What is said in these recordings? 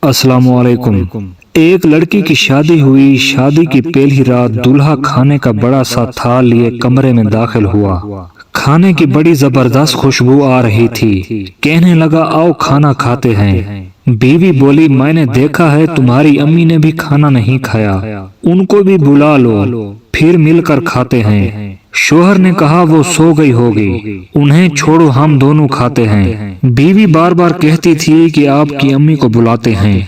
السلام علیکم۔ ایک لڑکی کی شادی ہوئی۔ شادی کی پہلی رات دولہا کھانے کا بڑا سا تھال لیے کمرے میں داخل ہوا۔ کھانے کی بڑی زبردست خوشبو آ رہی تھی۔ کہنے لگا آؤ کھانا کھاتے ہیں۔ بیوی بولی میں نے دیکھا ہے تمہاری امی نے بھی کھانا نہیں کھایا، ان کو بھی بلا لو پھر مل کر کھاتے ہیں۔ شوہر نے کہا وہ سو گئی ہوگی، انہیں چھوڑو ہم دونوں کھاتے ہیں۔ بیوی بار بار کہتی تھی کہ آپ کی امی کو بلاتے ہیں،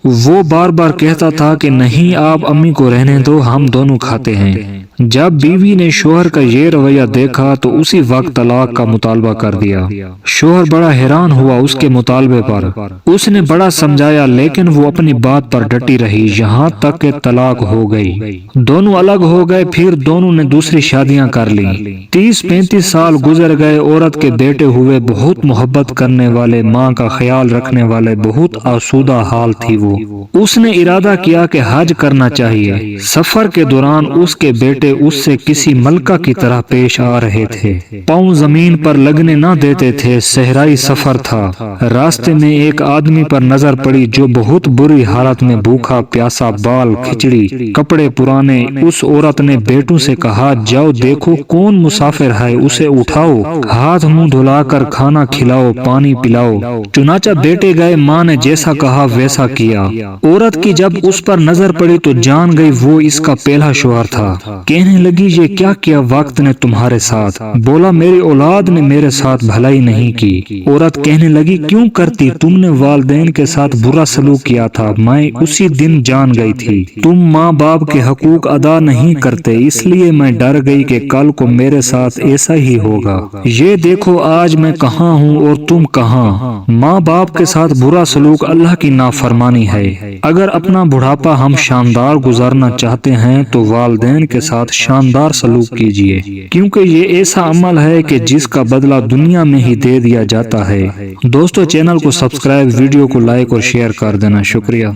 وہ بار بار کہتا تھا کہ نہیں آپ امی کو رہنے دو ہم دونوں کھاتے ہیں۔ جب بیوی نے شوہر کا یہ رویہ دیکھا تو اسی وقت طلاق کا مطالبہ کر دیا۔ شوہر بڑا حیران ہوا اس کے مطالبے پر۔ اس نے بڑا سمجھایا لیکن وہ اپنی بات پر ڈٹی رہی، یہاں تک کہ طلاق ہو گئی۔ دونوں الگ ہو گئے، پھر دونوں نے دوسری شادیاں کر لی۔ 30-35 سال گزر گئے۔ عورت کے بیٹے ہوئے، بہت محبت کرنے والے، ماں کا خیال رکھنے والے، بہت آسودہ حال تھی وہ۔ اس نے ارادہ کیا کہ حج کرنا چاہیے۔ سفر کے دوران اس کے بیٹے اس سے کسی ملکہ کی طرح پیش آ رہے تھے، پاؤں زمین پر لگنے نہ دیتے تھے۔ صحرائی سفر تھا۔ راستے میں ایک آدمی پر نظر پڑی جو بہت بری حالت میں بھوکا پیاسا، بال کھچڑی، کپڑے پرانے۔ اس عورت نے بیٹوں سے کہا جاؤ دیکھو کون مسافر ہے، اسے اٹھاؤ، ہاتھ منہ دھلا کر کھانا کھلاؤ، پانی پلاؤ۔ چنانچہ بیٹے گئے، ماں نے جیسا کہا ویسا کیا۔ عورت کی جب اس پر نظر پڑی تو جان گئی وہ اس کا پہلا شوہر تھا۔ کہنے لگی یہ کیا کیا وقت نے تمہارے ساتھ؟ بولا میری اولاد نے میرے ساتھ بھلائی نہیں کی۔ عورت کہنے لگی کیوں کرتی؟ تم نے والدین کے ساتھ برا سلوک کیا تھا، میں اسی دن جان گئی تھی تم ماں باپ کے حقوق ادا نہیں کرتے، اس لیے میں ڈر گئی کہ کل کو میرے ساتھ ایسا ہی ہوگا۔ یہ دیکھو آج میں کہاں ہوں اور تم کہاں۔ ماں باپ کے ساتھ برا سلوک اللہ کی نافرمانی ہے۔ اگر اپنا بڑھاپا ہم شاندار گزارنا چاہتے ہیں تو والدین کے ساتھ شاندار سلوک کیجیے، کیونکہ یہ ایسا عمل ہے کہ جس کا بدلہ دنیا میں ہی دے دیا جاتا ہے۔ دوستو چینل کو سبسکرائب، ویڈیو کو لائک اور شیئر کر دینا۔ شکریہ۔